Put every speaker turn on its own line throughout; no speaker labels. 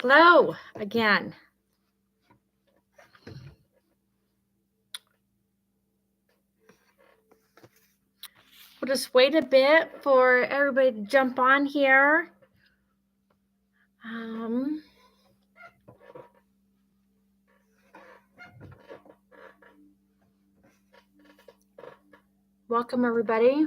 Hello again. We'll just wait a bit for everybody to jump on here. Welcome, everybody.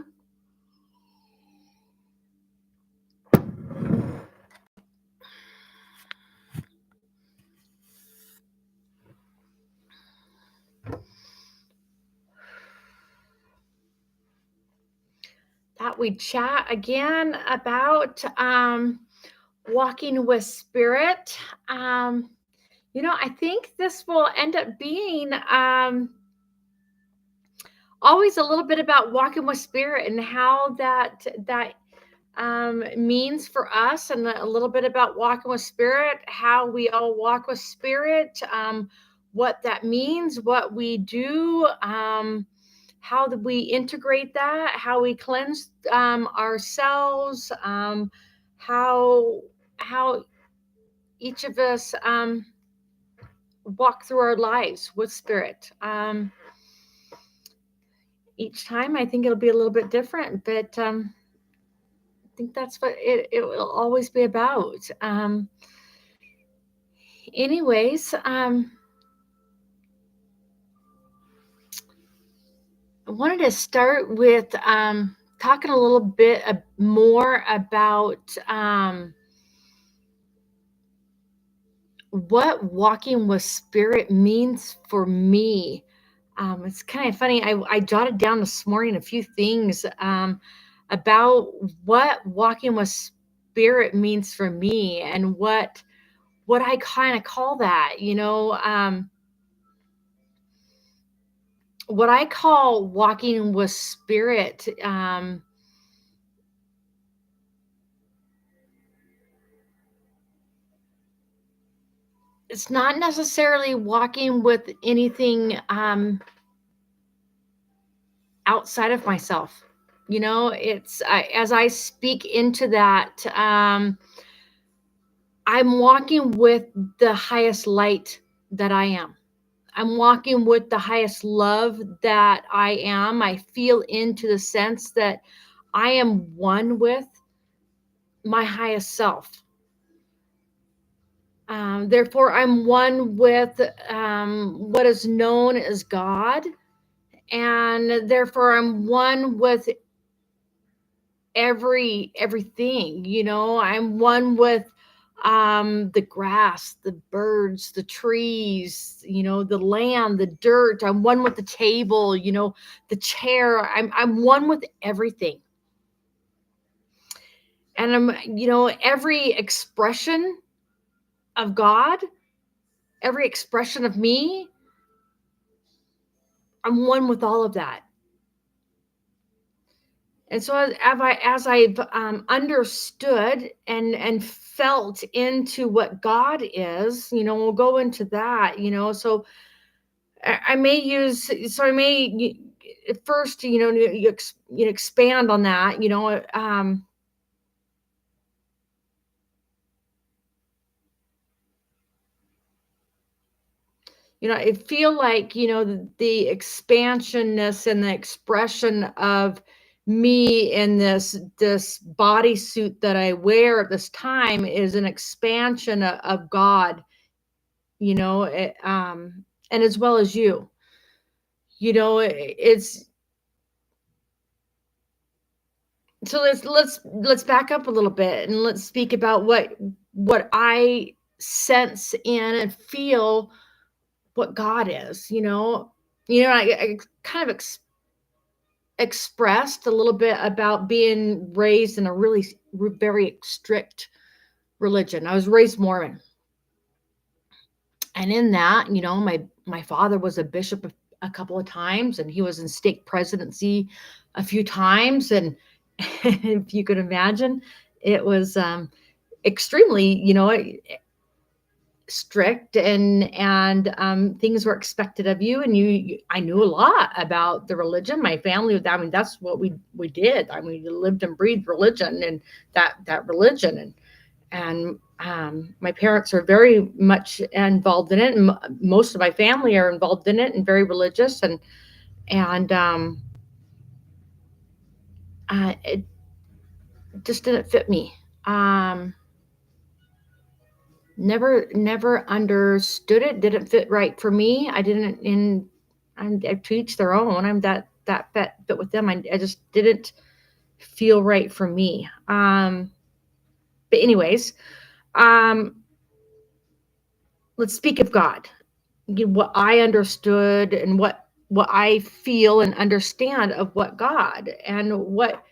Thought we'd chat again about walking with spirit. I think this will end up being always a little bit about walking with spirit and how that means for us, and a little bit about walking with spirit, how we all walk with spirit, what that means, what we do, how we integrate that, how we cleanse ourselves, how each of us walk through our lives with spirit. Each time I think it'll be a little bit different, but I think that's what it will always be about. Anyways, I wanted to start with talking a little bit more about what walking with spirit means for me. It's kind of funny. I jotted down this morning a few things about what walking with spirit means for me, and what I kind of call that, what I call walking with spirit. It's not necessarily walking with anything outside of myself. It's as I speak into that, I'm walking with the highest light that I am. I'm walking with the highest love that I am. I feel into the sense that I am one with my highest self. Therefore, I'm one with what is known as God, and therefore I'm one with everything. I'm one with the grass, the birds, the trees, the land, the dirt. I'm one with the table, the chair. I'm one with everything. And I'm, every expression of God, every expression of me, I'm one with all of that. And so as I've understood and felt into what God is, we'll go into that, so I may first, you expand on that, I feel like, the expansionness and the expression of me in this bodysuit that I wear at this time is an expansion of God, and as well as you, it's, so let's back up a little bit and let's speak about what I sense in and feel what God is. I kind of expressed a little bit about being raised in a really very strict religion. I was raised Mormon, and in that, my father was a bishop a couple of times, and he was in stake presidency a few times, and if you could imagine, it was extremely, strict, and things were expected of you, and I knew a lot about the religion. My family, that's what we did. We lived and breathed religion, and that religion, And my parents are very much involved in it, and most of my family are involved in it and very religious, and it just didn't fit me. Um, never understood it. Didn't fit right for me. I didn't in. I to each their own. I'm that fit with them. I just didn't feel right for me. But anyways, um, let's speak of God. What I understood and what I feel and understand of what God and what,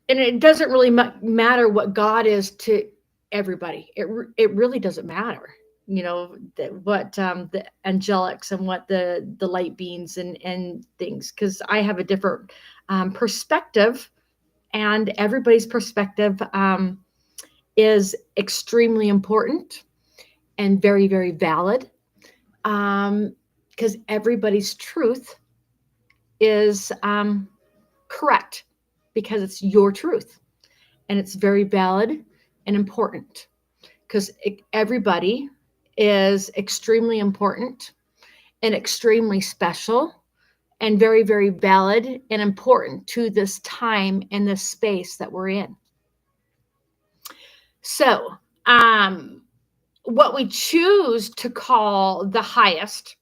and it doesn't really matter what God is to everybody. It really doesn't matter. What the angelics and what the light beings and things, because I have a different perspective, and everybody's perspective is extremely important and very, very valid, because everybody's truth is correct, because it's your truth, and it's very valid and important, because everybody is extremely important and extremely special and very, very valid and important to this time and this space that we're in. So, what we choose to call the highest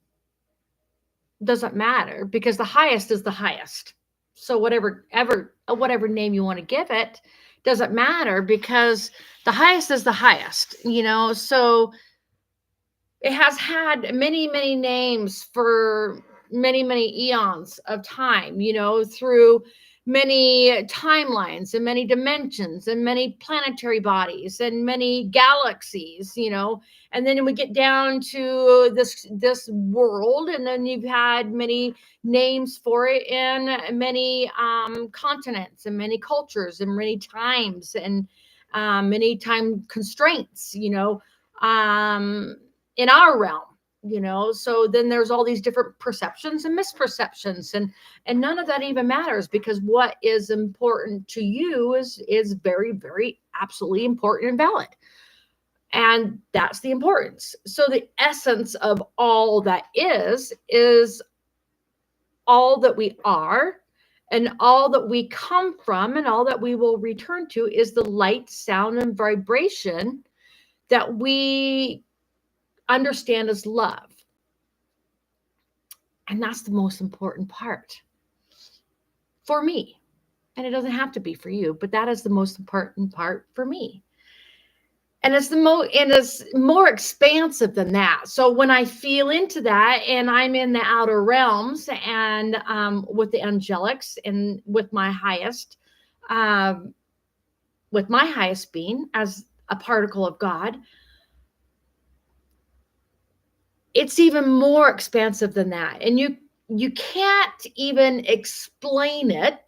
doesn't matter, because the highest is the highest. So whatever name you want to give it doesn't matter, because the highest is the highest, so it has had many, many names for many, many eons of time, through many timelines and many dimensions and many planetary bodies and many galaxies, and then we get down to this world, and then you've had many names for it in many continents and many cultures and many times, and many time constraints, um, in our realm, so then there's all these different perceptions and misperceptions, and none of that even matters, because what is important to you is very, very absolutely important and valid, and that's the importance. So the essence of all that is all that we are, and all that we come from, and all that we will return to, is the light, sound, and vibration that we understand as love. And that's the most important part for me. And it doesn't have to be for you, but that is the most important part for me. And it's more expansive than that. So when I feel into that, and I'm in the outer realms, and with the angelics, and with my highest, um, being as a particle of God, it's even more expansive than that. And you can't even explain it,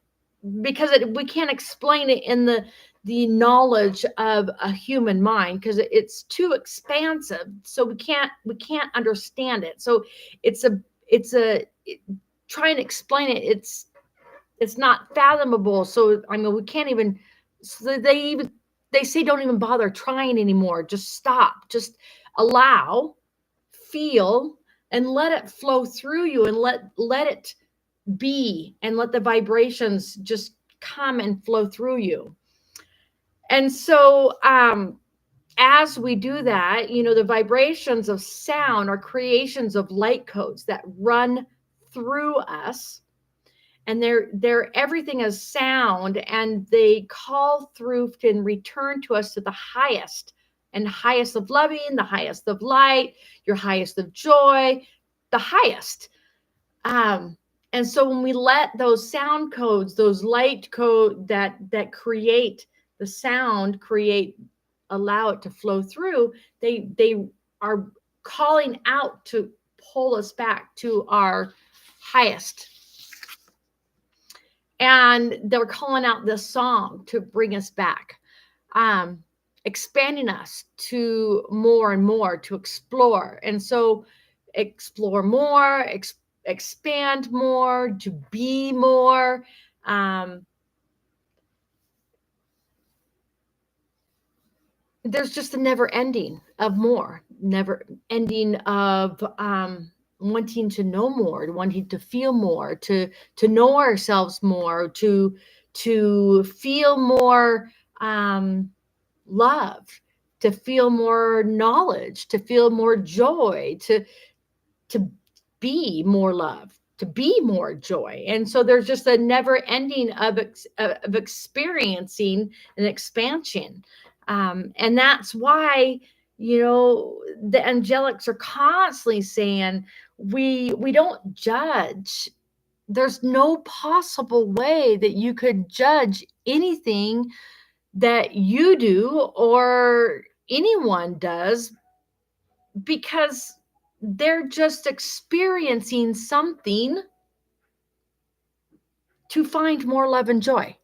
because we can't explain it in the knowledge of a human mind, because it's too expansive. So we can't understand it. So it's trying to explain it, it's not fathomable. So I mean, we can't even, so they say don't even bother trying anymore. Just stop, just allow, feel, and let it flow through you, and let it be, and let the vibrations just come and flow through you. And so as we do that, the vibrations of sound are creations of light codes that run through us, and they're everything is sound, and they call through and return to us to the highest, and highest of loving, the highest of light, your highest of joy, the highest. And so when we let those sound codes, those light code that create the sound, allow it to flow through, they are calling out to pull us back to our highest. And they're calling out this song to bring us back, expanding us to more and more, to explore. And so explore more, expand more, to be more, there's just a never ending of more, never ending of wanting to know more, wanting to feel more, to know ourselves more, to feel more love, to feel more knowledge, to feel more joy, to be more love, to be more joy. And so there's just a never ending of experiencing an expansion. And that's why, you know, the angelics are constantly saying, we don't judge. There's no possible way that you could judge anything that you do or anyone does, because they're just experiencing something to find more love and joy.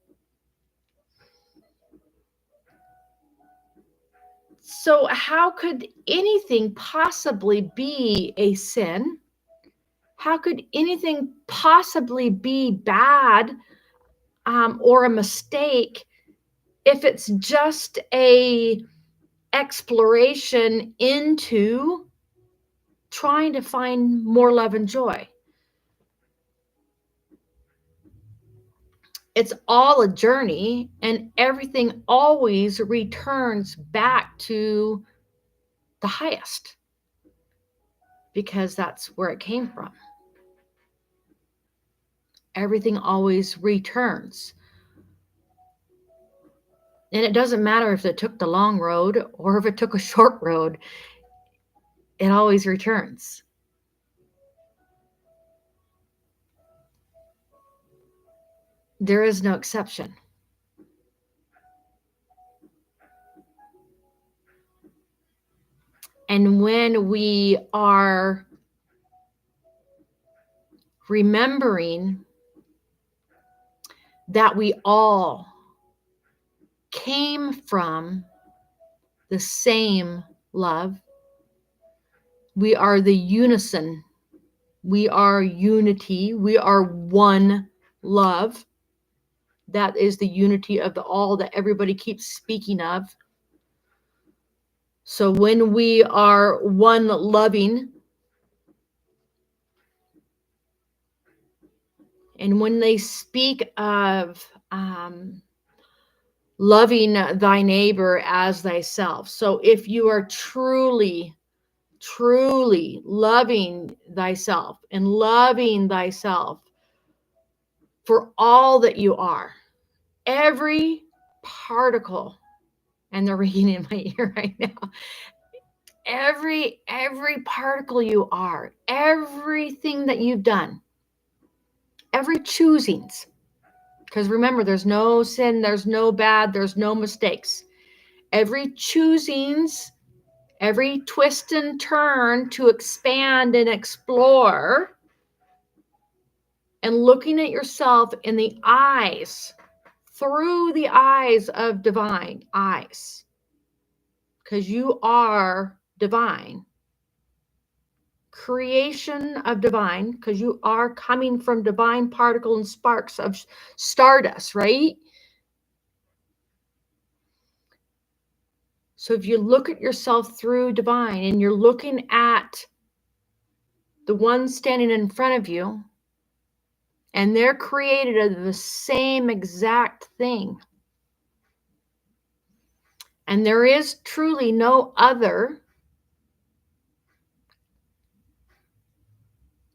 So, how could anything possibly be a sin? How could anything possibly be bad or a mistake if it's just a exploration into trying to find more love and joy? It's all a journey, and everything always returns back to the highest, because that's where it came from. Everything always returns. And it doesn't matter if it took the long road or if it took a short road, it always returns. There is no exception. And when we are remembering that we all came from the same love, we are the unison, we are unity, we are one love. That is the unity of the all that everybody keeps speaking of. So when we are one loving, and when they speak of loving thy neighbor as thyself, so if you are truly, truly loving thyself and loving thyself for all that you are, every particle, and they're ringing in my ear right now, every particle you are, everything that you've done, every choosings, because remember, there's no sin, there's no bad, there's no mistakes. Every choosings, every twist and turn to expand and explore, and looking at yourself in the eyes, through the eyes of divine eyes, because you are divine. Creation of divine, because you are coming from divine particle and sparks of stardust, right? So if you look at yourself through divine and you're looking at the one standing in front of you, and they're created of the same exact thing, and there is truly no other,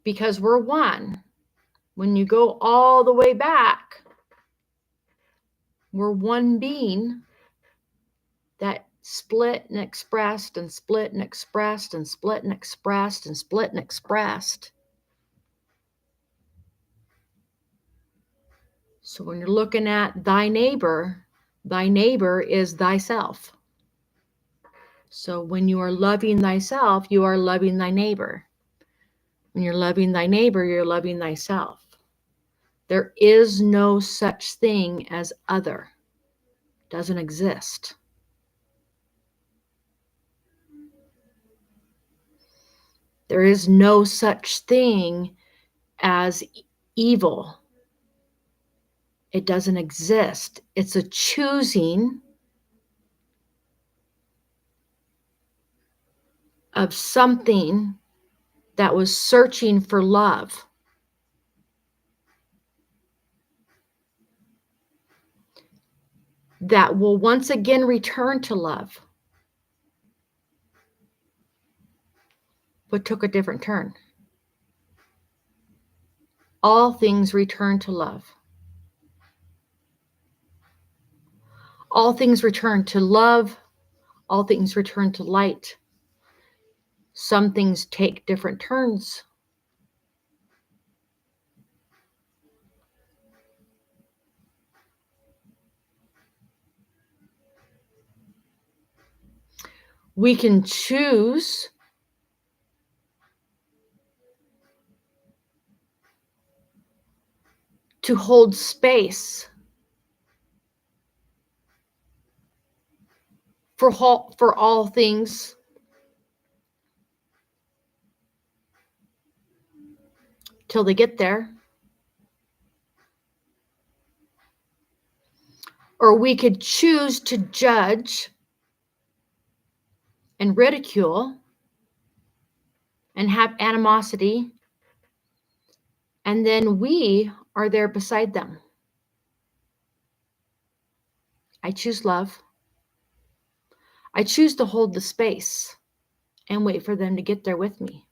because we're one. When you go all the way back, we're one being that split and expressed and split and expressed and split and expressed and split and expressed. So when you're looking at thy neighbor is thyself. So when you are loving thyself, you are loving thy neighbor. When you're loving thy neighbor, you're loving thyself. There is no such thing as other. It doesn't exist. There is no such thing as evil. It doesn't exist. It's a choosing of something that was searching for love. That will once again return to love, but took a different turn. All things return to love. All things return to love. All things return to light. Some things take different turns. We can choose to hold space for all things till they get there. Or we could choose to judge and ridicule and have animosity, and then we are there beside them. I choose love. I choose to hold the space and wait for them to get there with me.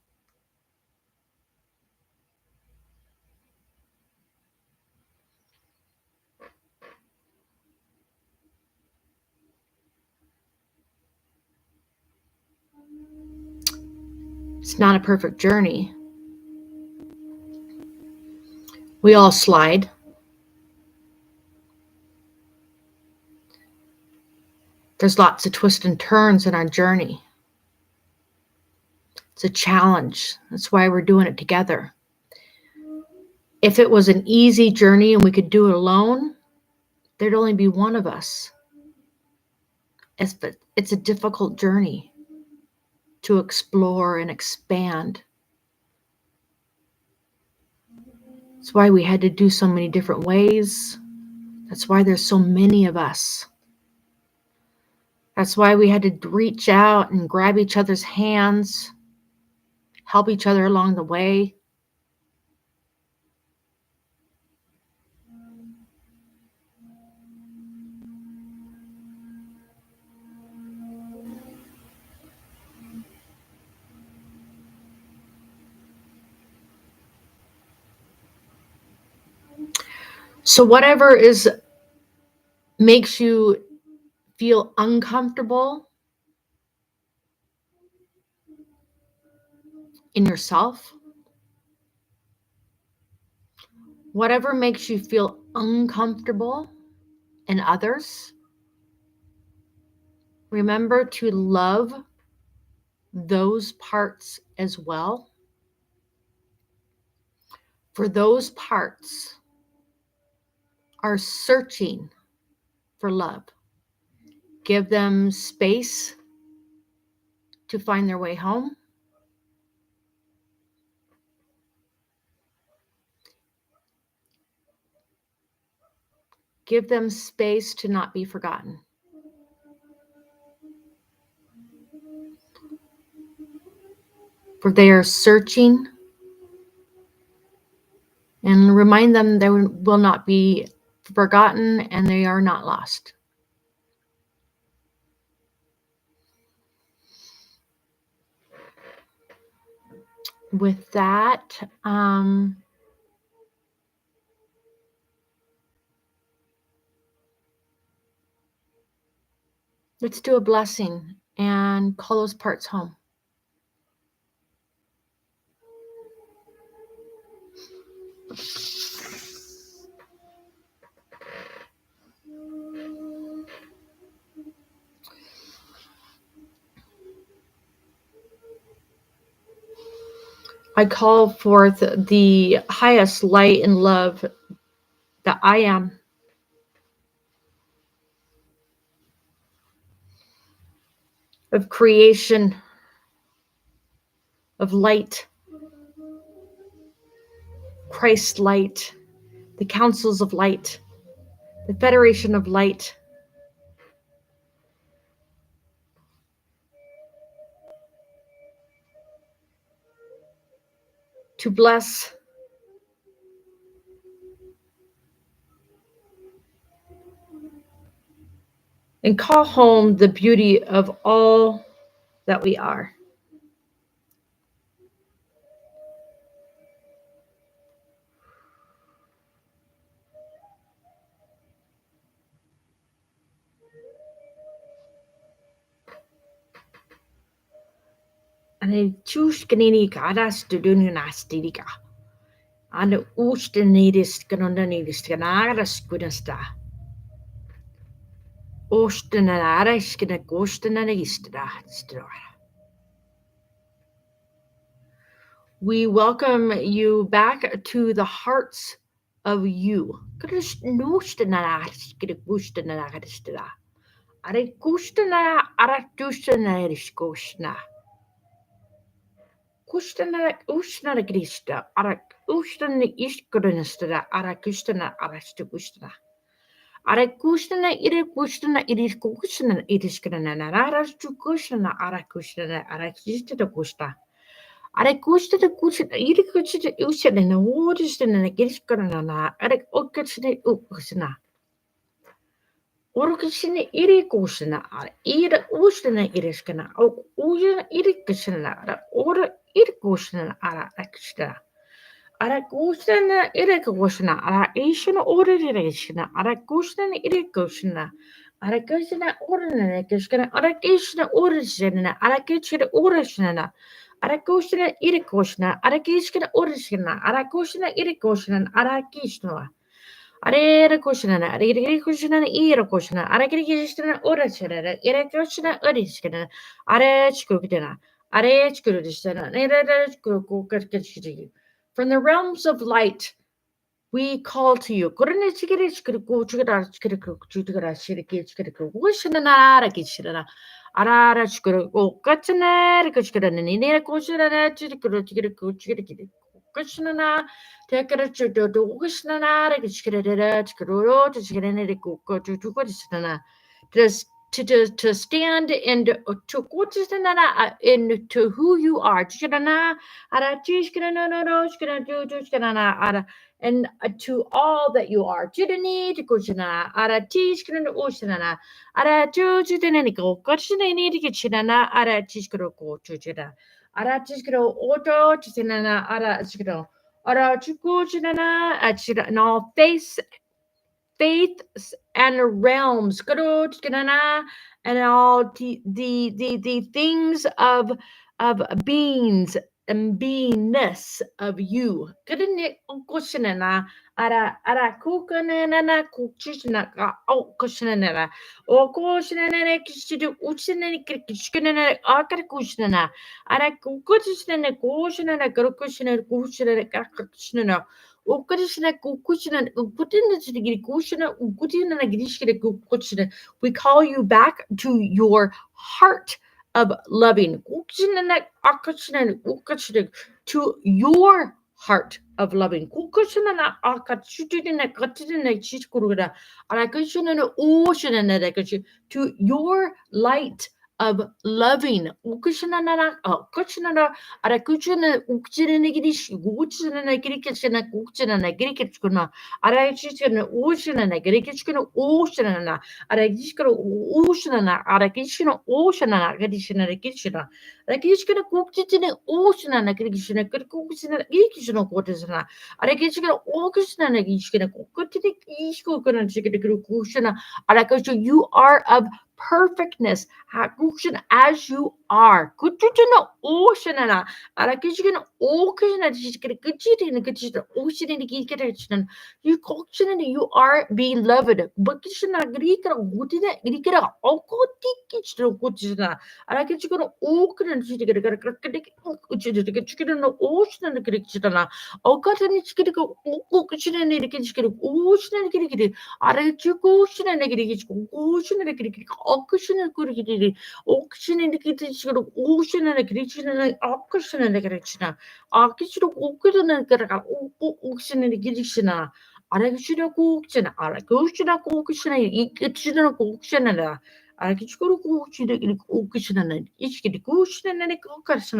It's not a perfect journey. We all slide. There's lots of twists and turns in our journey. It's a challenge. That's why we're doing it together. If it was an easy journey and we could do it alone, there'd only be one of us. It's a difficult journey to explore and expand. That's why we had to do so many different ways. That's why there's so many of us. That's why we had to reach out and grab each other's hands, help each other along the way. So whatever makes you feel uncomfortable in yourself, whatever makes you feel uncomfortable in others, remember to love those parts as well. For those parts are searching for love. Give them space to find their way home. Give them space to not be forgotten. For they are searching, and remind them they will not be forgotten and they are not lost. With that, let's do a blessing and call those parts home. I call forth the highest light and love that I am. Of creation, of light, Christ light, the councils of light, the federation of light. to bless and call home the beauty of all that we are. And choose kanini kadas to do nastika. And ustenidis kanondanidis kanaras kunasta. Ostenanaris kana kostenanista. We welcome you back to the hearts of you. Kustana Krista, Arak Ustana Iskudana, Arakustana Arastukustana. Arakustana, Irikustana, Irikusana, Iriskana, Arastukusana, Arakustana, Arakista Kusta. Arakusta the Kusta, Irikusta, Usan, and the waters and the Giskana, Arak Okasana Ukusana. Orkusina Irikusana, Ira Ustana Iriskana, Ujan Irikasana, or Irikusana, Araksta. Arakusana irrigation, aration ordination, arakusana irrigation, arakasana ordinary, arakation origin, arakation origin, arakusana irrigation, arakation origin, arakusana irrigation, arakishno. Are kushana, are kushana, ear kushana, are kushana, orachana, ere kushana, orishana, are chukudana, are chukudana, ere chukukachiji. From the realms of light, we call to you. Just to stand into into who you are. And to all that you are. Chidani to Kushana, Ara Tishkan Oshana, Ara Chutaniko, Kushani to Kitchinana, Ara Tishkaro Chujida, Ara Tishkaro Oto, Chitinana, Ara Chikro, Ara Chukuchinana, and all faiths and realms, and all the things of beings and beingness of you. Ara kukanana kuchina o kushanana o kushanana kishidu uchinani kishkinana akar kushanana ara kukushana kushanana kushana Ukadishna kukushna ukutina chigiri kushna ukutina girishkire kukushna. We call you back to your heart of loving. Kukushna akashna ukashna to your heart of loving. Kukushna akachudina katina chishkurura. Arakashna ocean to your light of loving. Kukushna Arakuchana Ukchina Girish, Guchina Girikachana, Kuchina Girikachuna, Arakishana Oceana, Girikachuna Oceana, Arakishka Oceana, Arakishana Oceana, Gadishana Kitchena, Rakishka Kukitina Oceana, Kirishana, Kirkuchina, Girikishana Quartesana, Arakishka Okashana, Gishkana, Kukutik Ishkokana, Chikikushana, Arakasha, you are of perfectness, as you are. Kuchuna Oceana. Arakishigan Ocean Ocean you are beloved. Bakishana Grika Gutina Grika Okoti Kuchina. Arakishigan Okan Chicken Ocean and Krikchana. Okatan Chikiko Okuchin and Kirikishkin Ocean and Kirikiti. Arachukushin and Kirikishko Ocean and Kirikik Okushin and Kurikiti. Auction in the kitchen, ocean and a kitchen and auction and a kitchen. Auction and auction in the kitchen. Arakishina auction, Arakushina auction, kitchen auction and a Arakichuru auction and auction and each kitchen and a auction.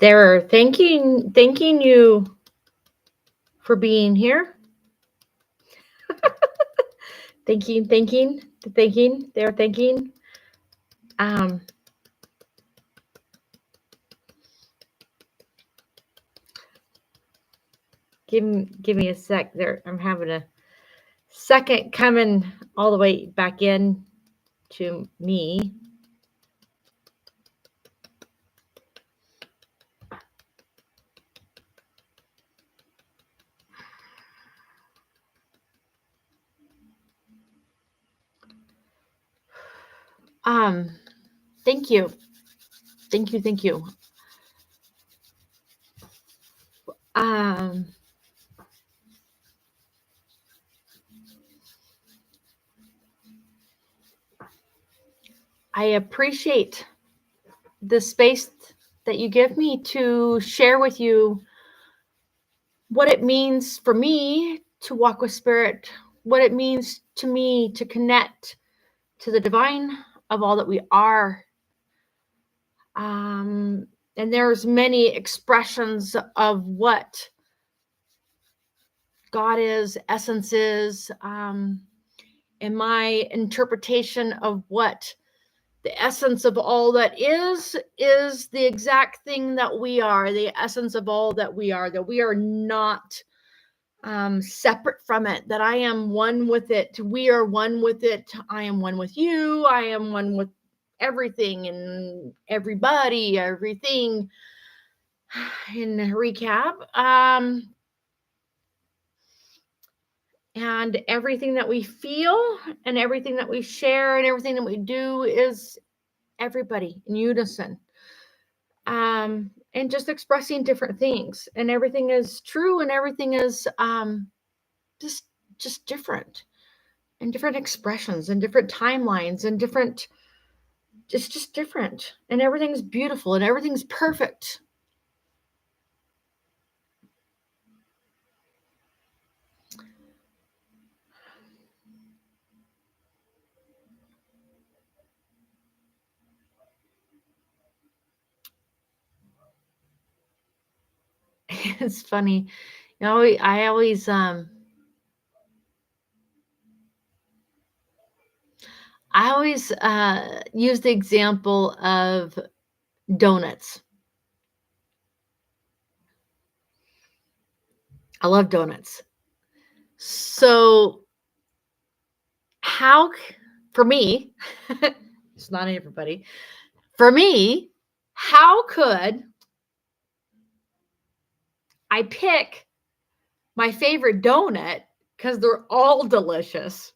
They're thanking you for being here. Thanking. They're thanking. Um, give me a sec. There, I'm having a second coming all the way back in to me. Um, thank you. Thank you. Um, I appreciate the space that you give me to share with you what it means for me to walk with spirit, what it means to me to connect to the divine of all that we are. And there's many expressions of what God is, essence is, and my interpretation of what the essence of all that is the exact thing that we are, the essence of all that we are not separate from it, that I am one with it. We are one with it. I am one with you. I am one with everything and everybody, everything. In recap, and everything that we feel and everything that we share and everything that we do is everybody in unison. And just expressing different things, and everything is true, and everything is just just different, and different expressions and different timelines and different, just different, and everything's beautiful and everything's perfect. It's funny, you know, I always use the example of donuts. I love donuts. So how, for me, it's not everybody. For me, how could I pick my favorite donut because they're all delicious?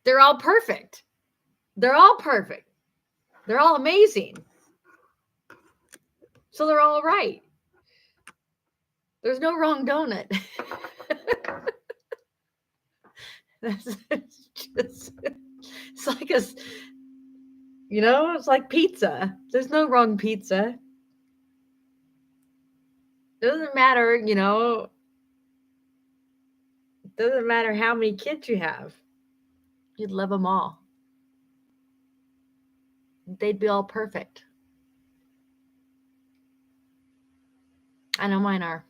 They're all perfect. They're all perfect. They're all amazing. So they're all right. There's no wrong donut. It's like it's like pizza. There's no wrong pizza. Doesn't matter, doesn't matter how many kids you have. You'd love them all. They'd be all perfect. I know mine are.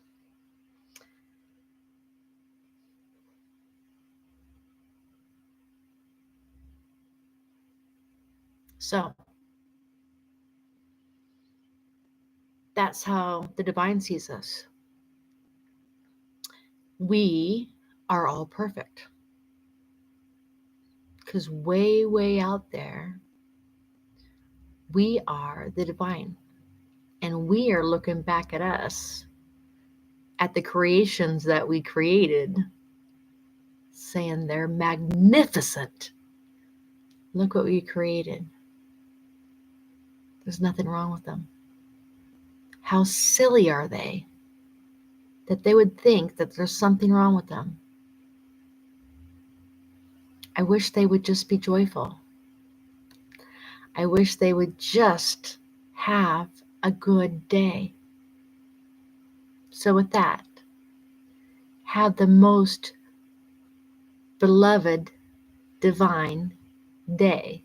So that's how the divine sees us. We are all perfect. Because way, way out there, we are the divine. And we are looking back at us, at the creations that we created, saying they're magnificent. Look what we created. There's nothing wrong with them. How silly are they that they would think that there's something wrong with them? I wish they would just be joyful. I wish they would just have a good day. So with that, have the most beloved divine day.